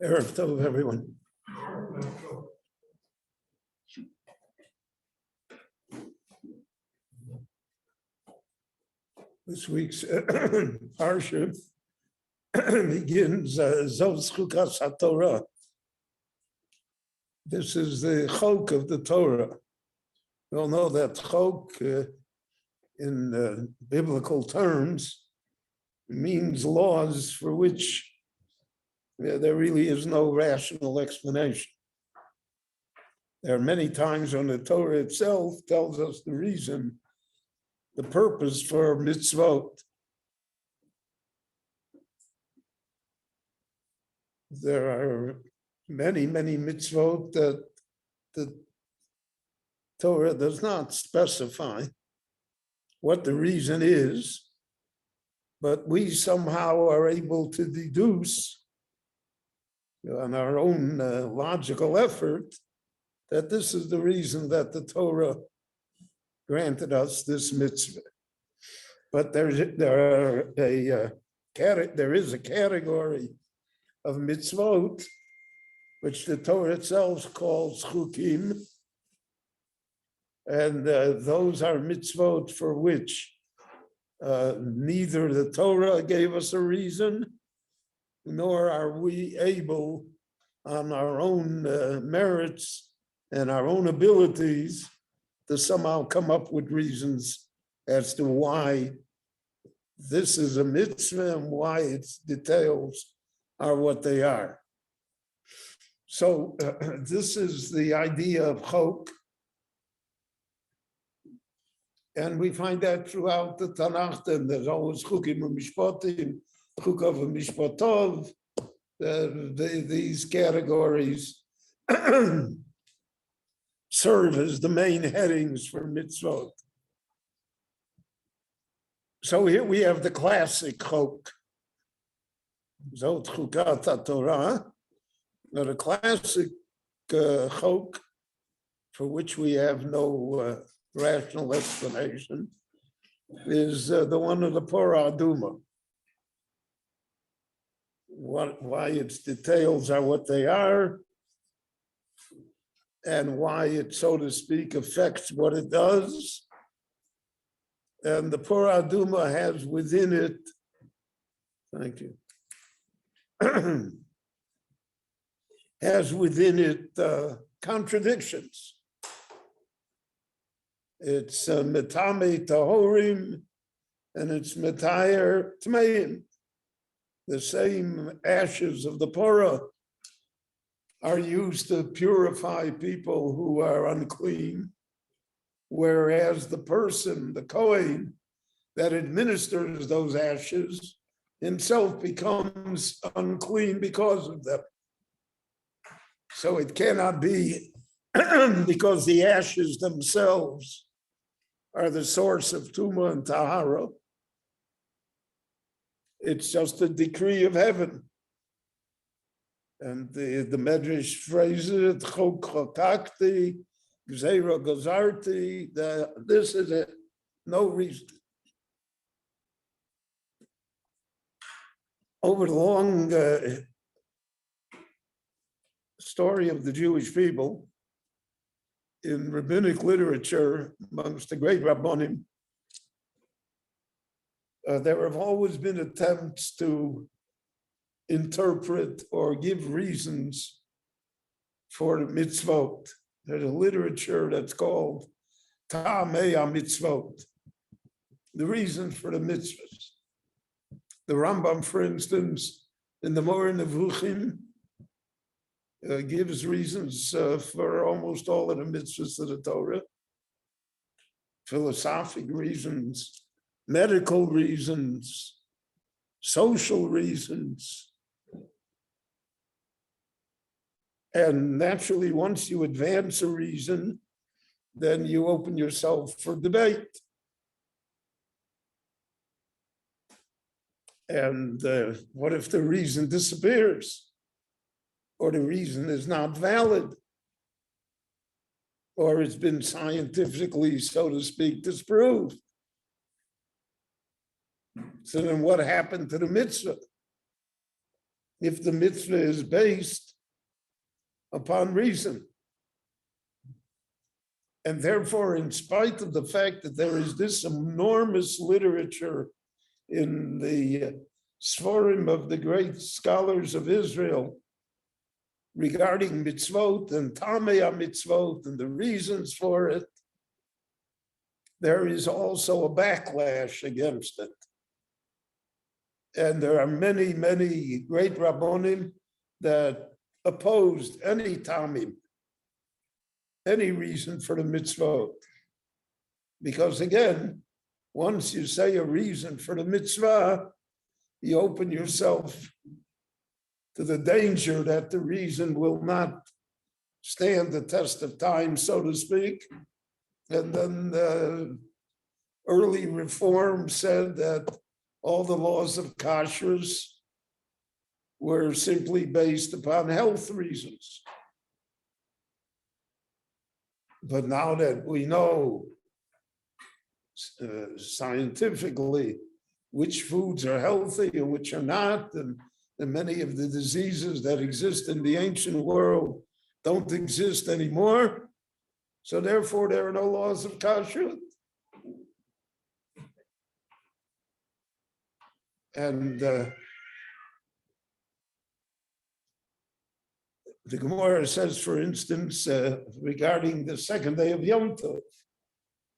Erev Tov, everyone. This week's parsha begins Zos Chukas HaTorah. This is the chok of the Torah. We all know that chok in biblical terms means laws for which there really is no rational explanation. There are many times when the Torah itself tells us the reason, the purpose for mitzvot. There are many mitzvot that the Torah does not specify what the reason is, but we somehow are able to deduce on our own logical effort that this is the reason that the Torah granted us this mitzvah. But there is a category of mitzvot which the Torah itself calls chukim, and those are mitzvot for which neither the Torah gave us a reason, nor are we able on our own merits and our own abilities to somehow come up with reasons as to why this is a mitzvah and why its details are what they are. So this is the idea of chok. And we find that throughout the Tanakh, and there's always chukim and mishpatim, chukav and mishpatov. These categories serve as the main headings for mitzvot. So here we have the classic chok. Zot chukat HaTorah. Now the classic chok, for which we have no rational explanation, is the one of the Pora Aduma. Why its details are what they are, and why it, so to speak, affects what it does. And the Pora Aduma has within it, thank you, has within it contradictions. It's metame tahorim, and it's metayer tmeim. The same ashes of the Porah are used to purify people who are unclean, whereas the person, the Kohen, that administers those ashes himself becomes unclean because of them. So it cannot be because the ashes themselves are the source of Tumah and Tahara. It's just a decree of heaven. And the Medrash phrases it, chok chokakti, gzeira gazarti, this is it, no reason. Over the long story of the Jewish people, in rabbinic literature, amongst the great Rabbonim, there have always been attempts to interpret or give reasons for the mitzvot. There's a literature that's called Ta'amei mitzvot, the reasons for the mitzvahs. The Rambam, for instance, in the Moreh Nevuchim, gives reasons for almost all of the mitzvahs of the Torah. Philosophic reasons, medical reasons, social reasons. And naturally, once you advance a reason, then you open yourself for debate. And what if the reason disappears? Or the reason is not valid? Or it's been scientifically, so to speak, disproved? So then what happened to the mitzvah? If the mitzvah is based upon reason. And therefore, in spite of the fact that there is this enormous literature in the Sforim of the great scholars of Israel regarding mitzvot and Tamei mitzvot and the reasons for it, there is also a backlash against it. And there are many, many great Rabbonim that opposed any Tamim, any reason for the mitzvot. Because again, once you say a reason for the mitzvah, you open yourself to the danger that the reason will not stand the test of time, so to speak. And then the early reform said that all the laws of kashrus were simply based upon health reasons. But now that we know scientifically which foods are healthy and which are not, and many of the diseases that exist in the ancient world don't exist anymore, so therefore there are no laws of kashrut. And the Gemara says, for instance, regarding the second day of Yom Tov,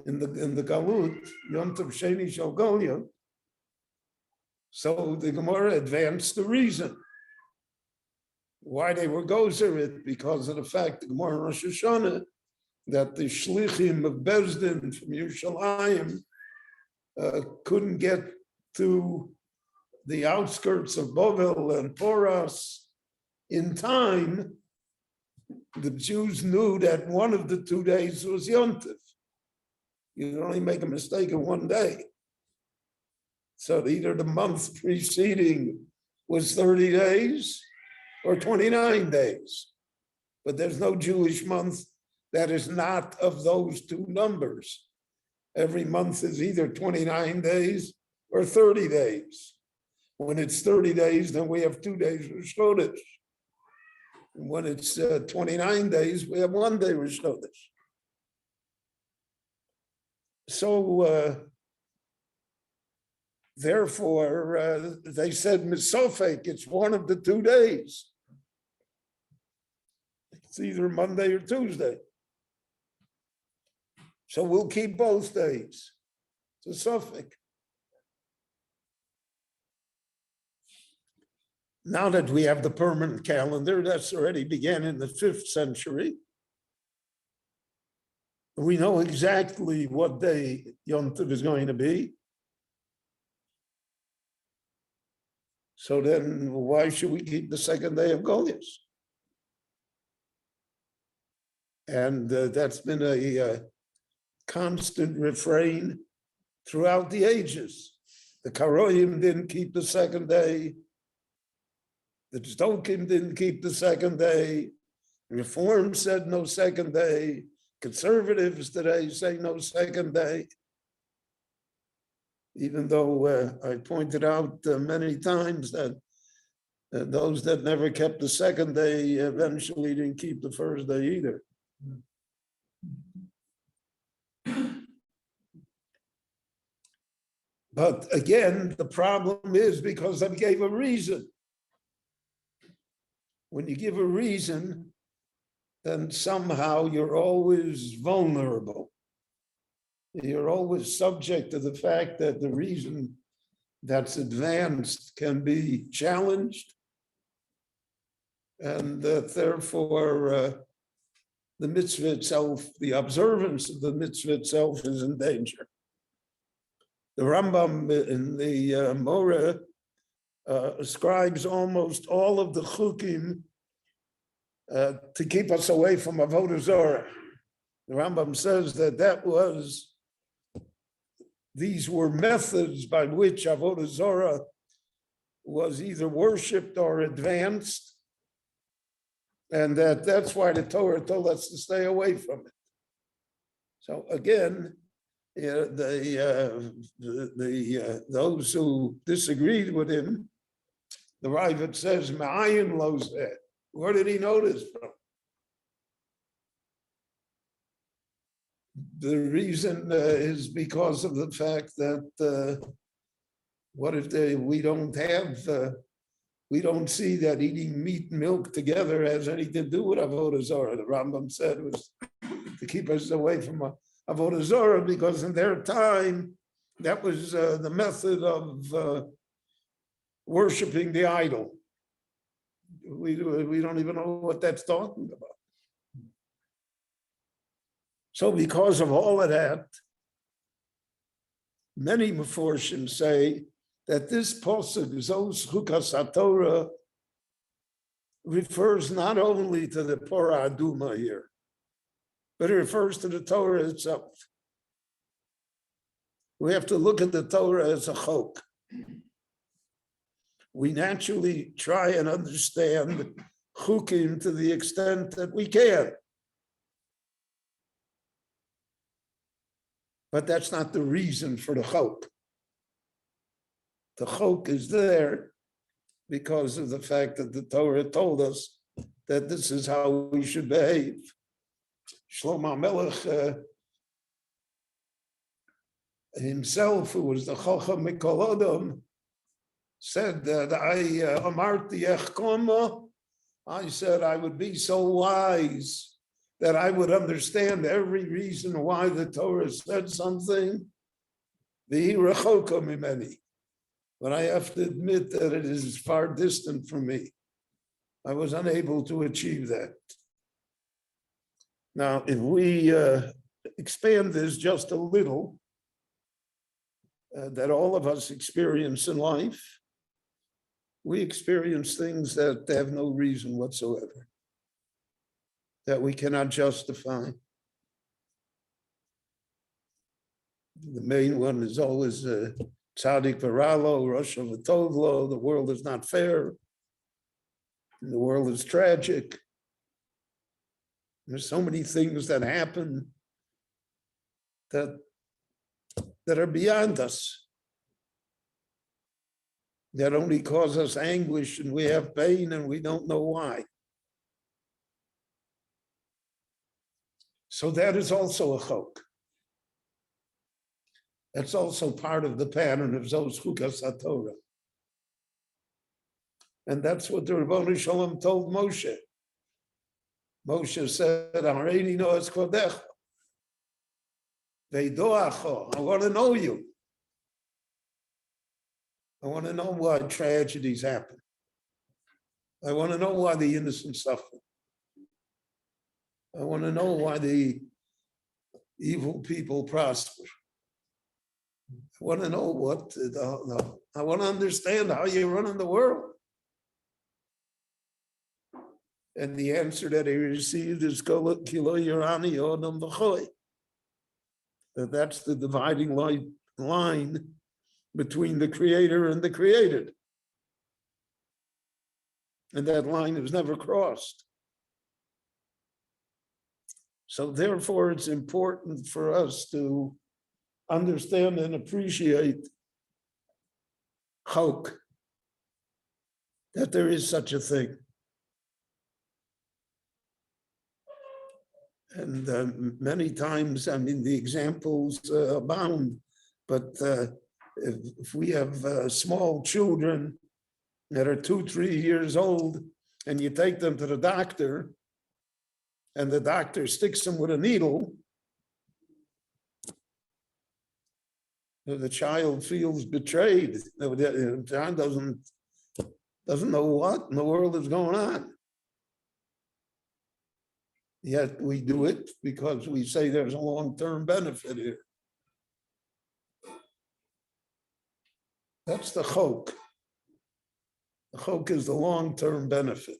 in the Galut, Yom Tov Sheni Shel Golia. So the Gemara advanced the reason why they were gozer, because of the fact, the Gemara Rosh Hashanah, that the shlichim of Bezdin from Yerushalayim couldn't get to the outskirts of Bovel and Poras in time. The Jews knew that one of the 2 days was Yom Tov. You can only make a mistake in one day. So either the month preceding was 30 days or 29 days. But there's no Jewish month that is not of those two numbers. Every month is either 29 days or 30 days. When it's 30 days, then we have 2 days Rosh Chodesh. When it's 29 days, we have 1 day Rosh Chodesh. So therefore, they said misofek, it's one of the 2 days. It's either Monday or Tuesday. So we'll keep both days. It's a suffix. Now that we have the permanent calendar, that's already began in the 5th century. We know exactly what day Yom Tov is going to be. So then why should we keep the second day of Goliath? And that's been a constant refrain throughout the ages. The Karoyim didn't keep the second day. The Tzdokim didn't keep the second day. Reform said no second day. Conservatives today say no second day. Even though I pointed out many times that those that never kept the second day eventually didn't keep the first day either. But again, the problem is because I gave a reason. When you give a reason, then somehow you're always vulnerable. you're always subject to the fact that the reason that's advanced can be challenged, and that therefore the mitzvah itself, the observance of the mitzvah itself is in danger. The Rambam in the Moreh ascribes almost all of the chukim to keep us away from avodah zarah. The Rambam says that these were methods by which avodah zarah was either worshipped or advanced, and that's why the Torah told us to stay away from it. So again, those who disagreed with him, the Ravid says, "Ma'ayin lo zeh." Where did he know this from? The reason is because of the fact that what if we don't see that eating meat and milk together has anything to do with avodah zarah. The Rambam said was to keep us away from avodah zarah, because in their time that was the method of worshiping the idol. We don't even know what that's talking about. So because of all of that, many Meforshim say that this posuk, Zos Chukas HaTorah, refers not only to the Porah Aduma here, but it refers to the Torah itself. We have to look at the Torah as a chok. We naturally try and understand chukim to the extent that we can. But that's not the reason for the chok. The chok is there because of the fact that the Torah told us that this is how we should behave. Shlomo Melech himself, who was the Chacham Mikol Adam, said that I said I would be so wise that I would understand every reason why the Torah said something. But I have to admit that it is far distant from me. I was unable to achieve that. Now, if we expand this just a little, that all of us experience in life, we experience things that have no reason whatsoever, that we cannot justify. The main one is always Tzadik V'Ralo, Rosh V'Tovlo. The world is not fair. And the world is tragic. There's so many things that happen that are beyond us, that only cause us anguish, and we have pain and we don't know why. So that is also a chok. That's also part of the pattern of Zos Chukas HaTorah. And that's what the Ribono Shel Olam told Moshe. Moshe said, Hareini no'ez kodecha, veidoacho. I want to know you. I want to know why tragedies happen. I want to know why the innocent suffer. I want to know why the evil people prosper. I want to know I want to understand how you're running the world. And the answer that he received is Kilo Yorani Odom V'choy. That's the dividing line between the creator and the created. And that line is never crossed. So therefore, it's important for us to understand and appreciate chok, that there is such a thing. And many times, I mean, the examples abound, but if we have small children that are 2-3 years old, and you take them to the doctor, and the doctor sticks them with a needle, The child feels betrayed. The child doesn't know what in the world is going on. Yet we do it because we say there's a long-term benefit here. That's the Hoax. The Hoax is the long-term benefit.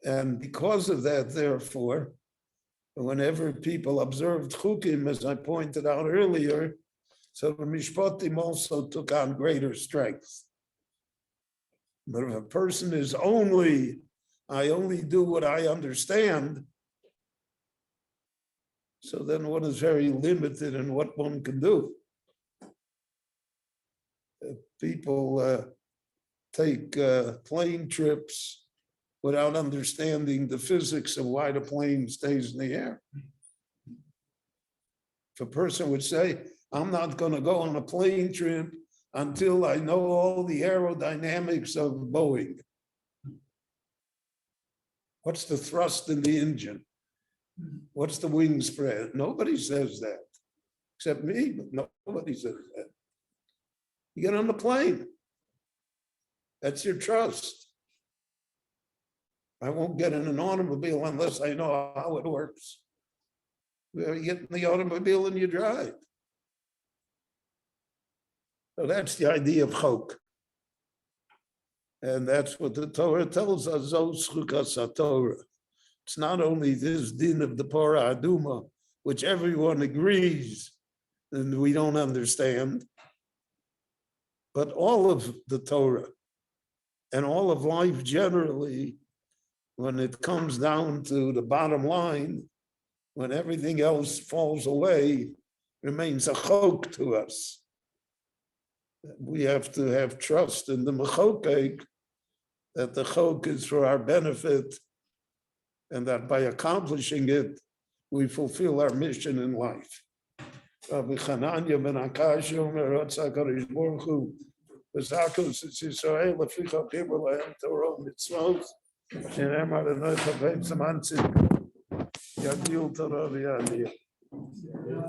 And because of that, therefore, whenever people observed Chukim, as I pointed out earlier, so the Mishpatim also took on greater strength. But if a person is I only do what I understand, so then one is very limited in what one can do. People take plane trips without understanding the physics of why the plane stays in the air. If a person would say, I'm not going to go on a plane trip until I know all the aerodynamics of Boeing. What's the thrust in the engine? What's the wing spread? Nobody says that, except me, but nobody says that. You get on the plane. That's your trust. I won't get in an automobile unless I know how it works. You get in the automobile and you drive. So that's the idea of Hoax. And that's what the Torah tells us, Zos Chukas HaTorah. It's not only this din of the Parah Aduma, which everyone agrees and we don't understand, but all of the Torah and all of life generally, when it comes down to the bottom line, when everything else falls away, remains a chok to us. We have to have trust in the mechokek, that the chok is for our benefit, and that by accomplishing it, we fulfill our mission in life. Rabbi Chananya ben Akash Yomer Ratzak HaKadosh Baruch Hu V'Zakus Es Yisrael Leficha Chibur Lahem Torah Mitzvot Shenemar Adonai Chaveim Saman Tzidko Yagdil Torah V'Yadiyah.